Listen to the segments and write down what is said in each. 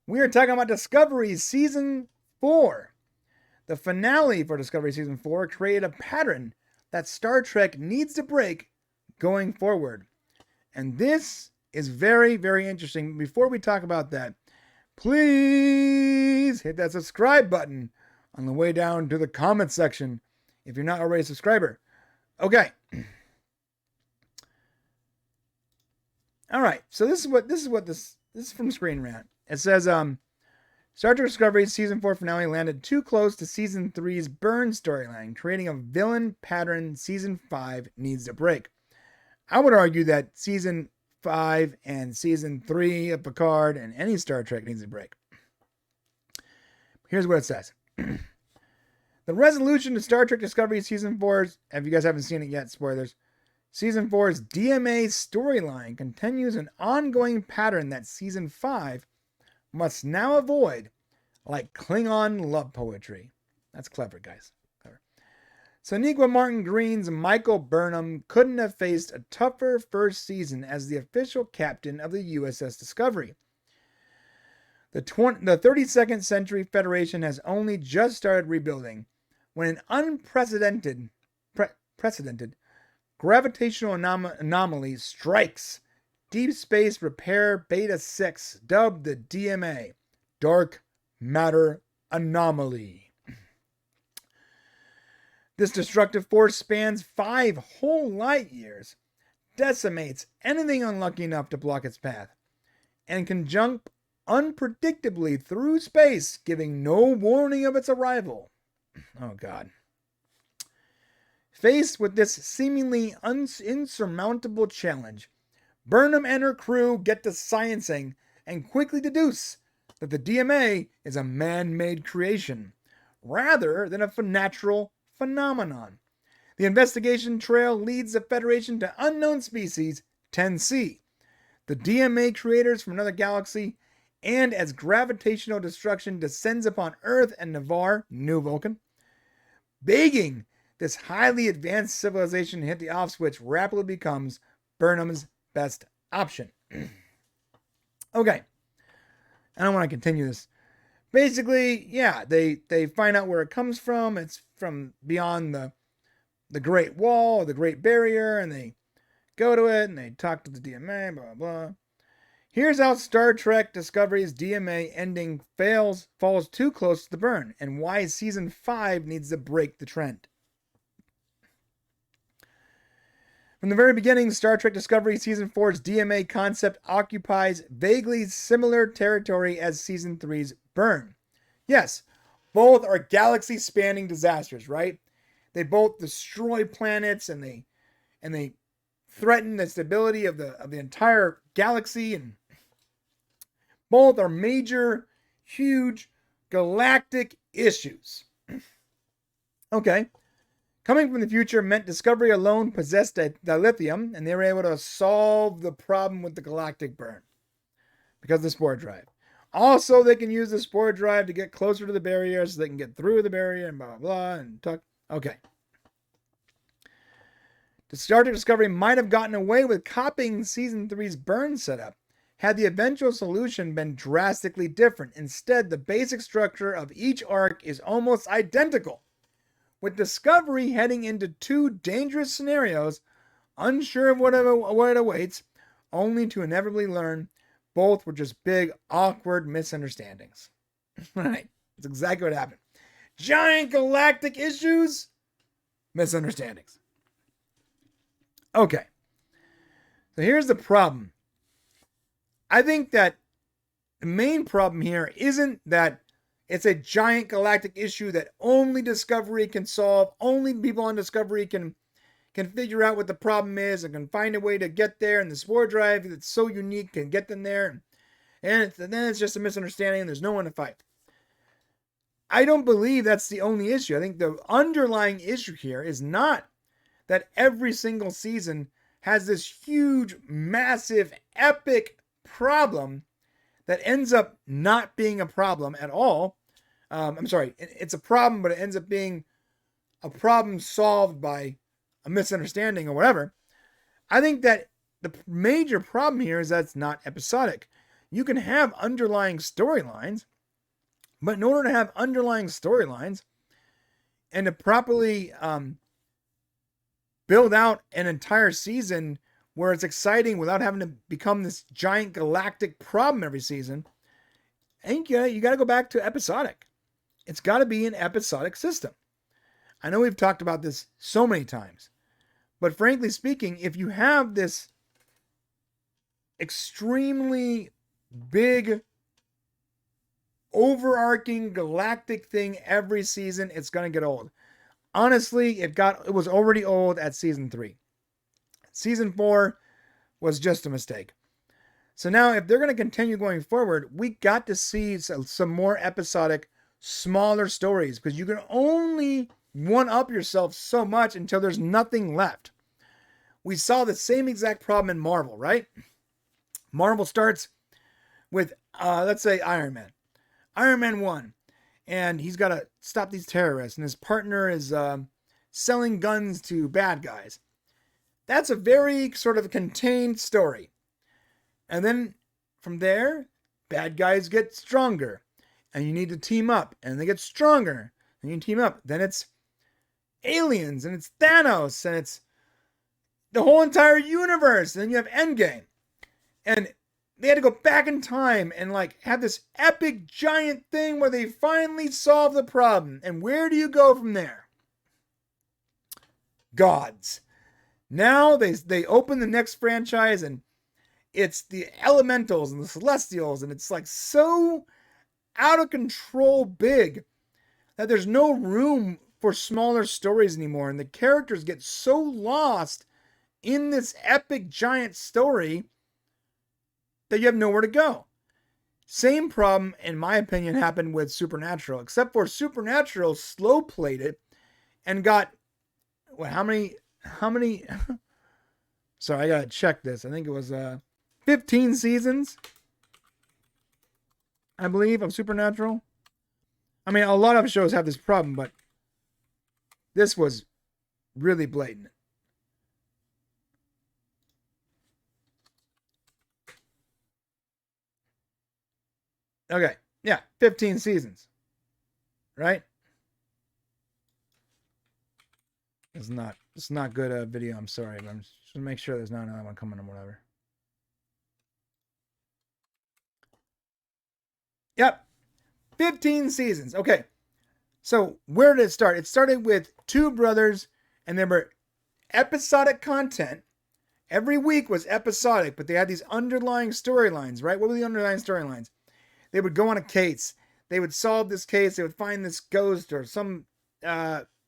We are talking about Discovery Season 4. The finale for Discovery Season 4 created a pattern that Star Trek needs to break going forward. And this is very, very interesting. Before we talk about that, please hit that subscribe button on the way down to the comment section if you're not already a subscriber. Okay. All right. So this is from Screen Rant. It says Star Trek Discovery Season 4 finale landed too close to Season 3's Burn storyline, creating a villain pattern Season 5 needs to break. I would argue that Season 5 and Season 3 of Picard and any Star Trek needs to break. Here's what it says. The resolution to Star Trek Discovery Season 4's, if you guys haven't seen it yet, spoilers, Season 4's DMA storyline continues an ongoing pattern that Season 5 must now avoid, like Klingon love poetry. That's clever, guys. Clever. Sonequa Martin Green's Michael Burnham couldn't have faced a tougher first season as the official captain of the USS Discovery. The 32nd Century Federation has only just started rebuilding when an unprecedented gravitational anomaly strikes Deep Space Repair Beta 6, dubbed the DMA, Dark Matter Anomaly. This destructive force spans 5 whole light years, decimates anything unlucky enough to block its path, and can jump unpredictably through space, giving no warning of its arrival. Oh, God. Faced with this seemingly insurmountable challenge, Burnham and her crew get to sciencing and quickly deduce that the DMA is a man-made creation, rather than a natural phenomenon. The investigation trail leads the Federation to unknown species 10C, the DMA creators from another galaxy, and as gravitational destruction descends upon Earth and Navarre, New Vulcan, begging this highly advanced civilization to hit the off switch rapidly becomes Burnham's best option. Okay. I don't want to continue this. Basically, yeah, they find out where it comes from. It's from beyond the Great Wall, the Great Barrier, and they go to it and they talk to the DMA, blah, blah, blah. Here's how Star Trek Discovery's DMA ending falls too close to the burn, and why Season 5 needs to break the trend. From the very beginning, Star Trek Discovery Season 4's DMA concept occupies vaguely similar territory as Season 3's Burn. Yes, both are galaxy-spanning disasters, right? They both destroy planets and they threaten the stability of the entire galaxy, and both are major, huge, galactic issues. Okay. Coming from the future meant Discovery alone possessed dilithium, and they were able to solve the problem with the galactic burn because of the spore drive. Also, they can use the spore drive to get closer to the barrier so they can get through the barrier and blah, blah, blah, and talk. Okay. The Star Trek Discovery might have gotten away with copying Season 3's burn setup had the eventual solution been drastically different. Instead, the basic structure of each arc is almost identical, with Discovery heading into 2 dangerous scenarios, unsure of what it awaits, only to inevitably learn both were just big, awkward misunderstandings. Right. That's exactly what happened. Giant galactic issues, misunderstandings. Okay. So here's the problem. I think that the main problem here isn't that it's a giant galactic issue that only Discovery can solve. Only people on Discovery can figure out what the problem is and can find a way to get there. And the spore drive that's so unique can get them there. And then it's just a misunderstanding and there's no one to fight. I don't believe that's the only issue. I think the underlying issue here is not that every single season has this huge, massive, epic problem that ends up not being a problem at all. I'm sorry, it's a problem, but it ends up being a problem solved by a misunderstanding or whatever. I think that the major problem here is that it's not episodic. You can have underlying storylines, but in order to have underlying storylines and to properly build out an entire season where it's exciting without having to become this giant galactic problem every season, I think you got to go back to episodic. It's got to be an episodic system. I know we've talked about this so many times, but frankly speaking, if you have this extremely big, overarching galactic thing every season, it's going to get old. Honestly, it was already old at season 3. Season 4 was just a mistake. So now if they're going to continue going forward, we got to see some more episodic, smaller stories, because you can only one-up yourself so much until there's nothing left. We saw the same exact problem in Marvel, right? Marvel starts with, let's say, Iron Man. Iron Man 1. And he's got to stop these terrorists. And his partner is selling guns to bad guys. That's a very sort of contained story. And then from there, bad guys get stronger. And you need to team up. And they get stronger. And you team up. Then it's aliens. And it's Thanos. And it's the whole entire universe. And then you have Endgame. And they had to go back in time and like have this epic giant thing where they finally solve the problem. And where do you go from there? Gods. Now they open the next franchise and it's the elementals and the celestials, and it's like so out of control big that there's no room for smaller stories anymore. And the characters get so lost in this epic giant story that you have nowhere to go. Same problem, in my opinion, happened with Supernatural, except for Supernatural slow played it and got, how many, sorry, I gotta check this. I think it was 15 seasons, I believe, of Supernatural. I mean, a lot of shows have this problem, but this was really blatant. Okay, yeah, 15 seasons, right? It's not good video, I'm sorry, but I'm just gonna make sure there's not another one coming or whatever. Yep, 15 seasons. Okay, so where did it start? It started with two brothers, and there were episodic content. Every week was episodic, but they had these underlying storylines, right? What were the underlying storylines? They would go on a case. They would solve this case. They would find this ghost or some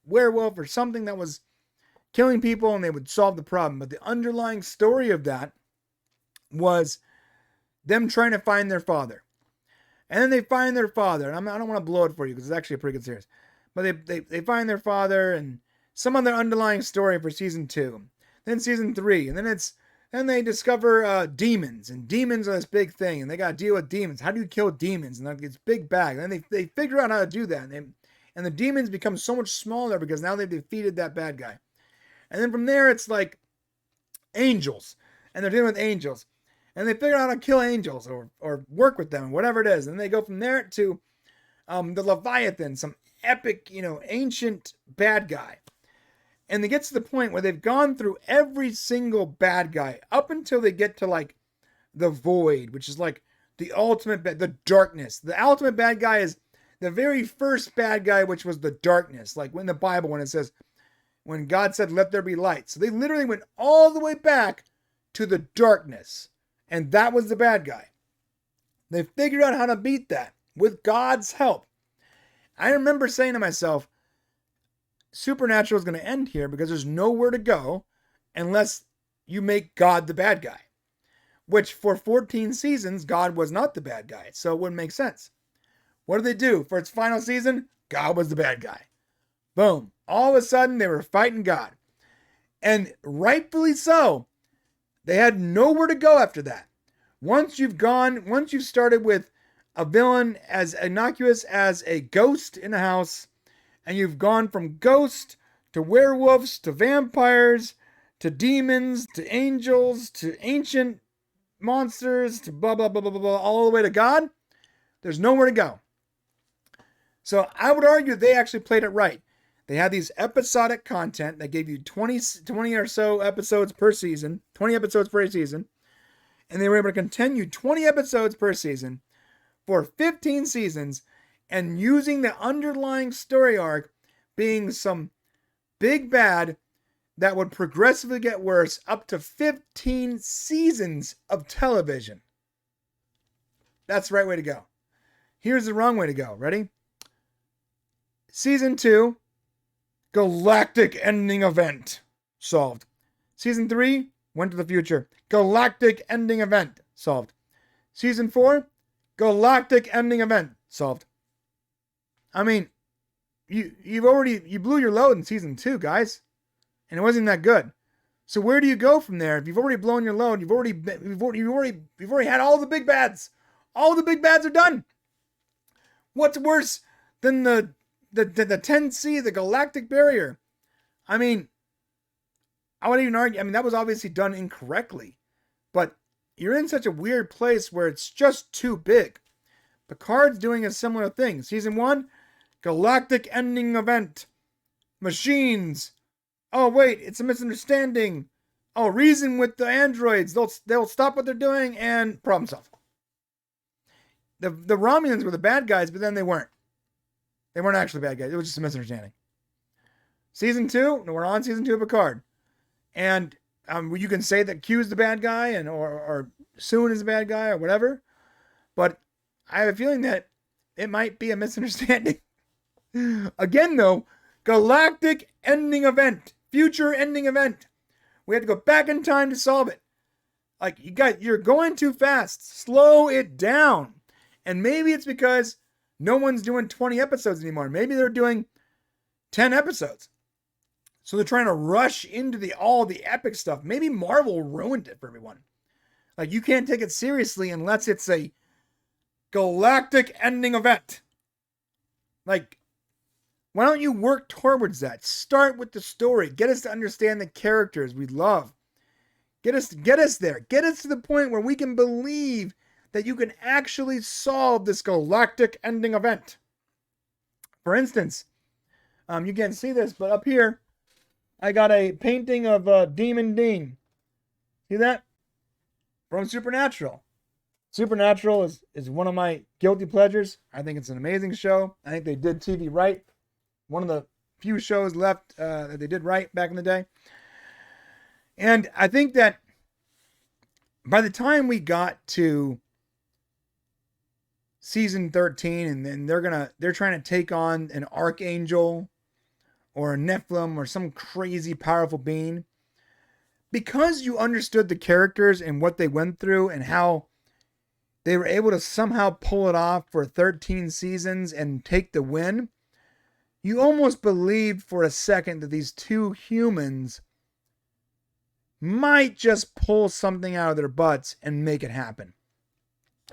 werewolf or something that was killing people, and they would solve the problem. But the underlying story of that was them trying to find their father. And then they find their father. And I don't want to blow it for you because it's actually a pretty good series. But they find their father and some other underlying story for season 2. Then season 3. And then they discover demons. And demons are this big thing. And they got to deal with demons. How do you kill demons? And it's big bag. And then they figure out how to do that. And the demons become so much smaller because now they've defeated that bad guy. And then from there, it's like angels. And they're dealing with angels. And they figure out how to kill angels or work with them, whatever it is. And they go from there to the Leviathan, some epic, ancient bad guy. And they get to the point where they've gone through every single bad guy up until they get to like the Void, which is like the ultimate, the darkness. The ultimate bad guy is the very first bad guy, which was the darkness. Like in the Bible, when it says, when God said, let there be light. So they literally went all the way back to the darkness. And that was the bad guy. They figured out how to beat that with God's help. I remember saying to myself, Supernatural is going to end here because there's nowhere to go unless you make God the bad guy. Which for 14 seasons, God was not the bad guy. So it wouldn't make sense. What did they do? For its final season, God was the bad guy. Boom. All of a sudden, they were fighting God. And rightfully so. They had nowhere to go after that. Once you've started with a villain as innocuous as a ghost in a house, and you've gone from ghost to werewolves to vampires to demons to angels to ancient monsters to blah, blah, blah, blah, blah, blah, all the way to God, there's nowhere to go. So I would argue they actually played it right. They had these episodic content that gave you 20 or so episodes per season, 20 episodes per season, and they were able to continue 20 episodes per season for 15 seasons, and using the underlying story arc being some big bad that would progressively get worse up to 15 seasons of television. That's the right way to go. Here's the wrong way to go. Ready? Season 2, galactic ending event. Solved. Season 3, went to the future. Galactic ending event. Solved. Season 4, galactic ending event. Solved. I mean, you blew your load in season 2, guys. And it wasn't that good. So where do you go from there? If you've already blown your load, you've already had all the big bads. All the big bads are done. What's worse than the 10C, the galactic barrier? I mean, I would even argue, that was obviously done incorrectly. But you're in such a weird place where it's just too big. Picard's doing a similar thing. Season 1, galactic ending event. Machines. Oh, wait, it's a misunderstanding. Oh, reason with the androids. They'll stop what they're doing and problem solve. The Romulans were the bad guys, but then they weren't. They weren't actually bad guys. It was just a misunderstanding. Season 2, we're on season 2 of Picard. And you can say that Q's the bad guy or Soon is the bad guy or whatever. But I have a feeling that it might be a misunderstanding. Again, though, galactic ending event. Future ending event. We have to go back in time to solve it. Like, you're going too fast. Slow it down. And maybe it's because no one's doing 20 episodes anymore. Maybe they're doing 10 episodes. So they're trying to rush into all the epic stuff. Maybe Marvel ruined it for everyone. Like, you can't take it seriously unless it's a galactic ending event. Like, why don't you work towards that? Start with the story. Get us to understand the characters we love. Get us there. Get us to the point where we can believe that you can actually solve this galactic ending event. For instance, you can't see this, but up here, I got a painting of Demon Dean. See that? From Supernatural. Supernatural is one of my guilty pleasures. I think it's an amazing show. I think they did TV right. One of the few shows left that they did right back in the day. And I think that by the time we got to season 13, and then they're trying to take on an archangel or a Nephilim or some crazy powerful being, because you understood the characters and what they went through and how they were able to somehow pull it off for 13 seasons and take the win, you almost believed for a second that these two humans might just pull something out of their butts and make it happen.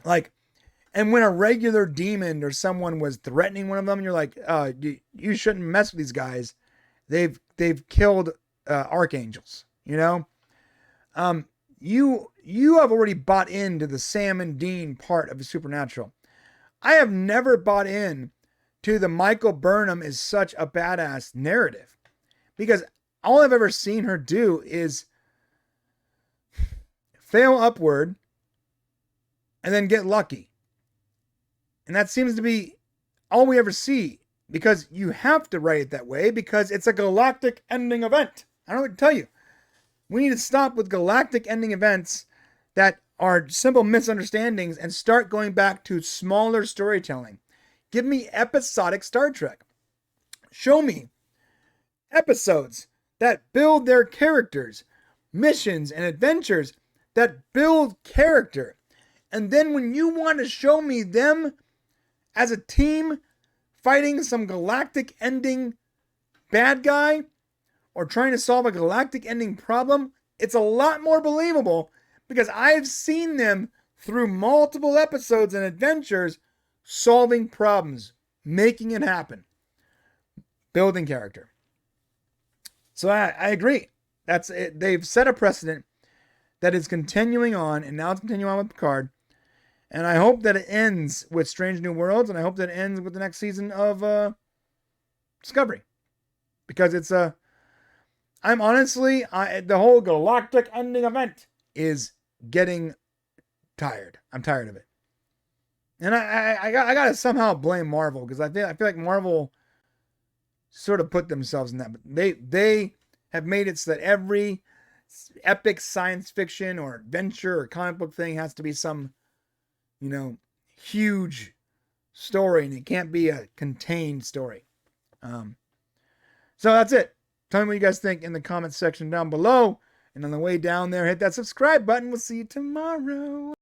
Like, and when a regular demon or someone was threatening one of them, you're like, you shouldn't mess with these guys. They've killed archangels, you know? You have already bought into the Sam and Dean part of the Supernatural. I have never bought in to the Michael Burnham is such a badass narrative, because all I've ever seen her do is fail upward and then get lucky. And that seems to be all we ever see, because you have to write it that way because it's a galactic ending event. I don't know what to tell you. We need to stop with galactic ending events that are simple misunderstandings and start going back to smaller storytelling. Give me episodic Star Trek. Show me episodes that build their characters, missions and adventures that build character. And then when you want to show me them as a team fighting some galactic ending bad guy or trying to solve a galactic ending problem, it's a lot more believable because I've seen them through multiple episodes and adventures solving problems, making it happen, building character. So I agree. That's it. They've set a precedent that is continuing on, and now it's continuing on with Picard. And I hope that it ends with Strange New Worlds, and I hope that it ends with the next season of Discovery. Because it's I'm honestly, the whole galactic ending event is getting tired. I'm tired of it. And I gotta somehow blame Marvel, because I feel like Marvel sort of put themselves in that. But they have made it so that every epic science fiction or adventure or comic book thing has to be some, huge story, and it can't be a contained story. So that's it. Tell me what you guys think in the comments section down below. And on the way down there, hit that subscribe button. We'll see you tomorrow.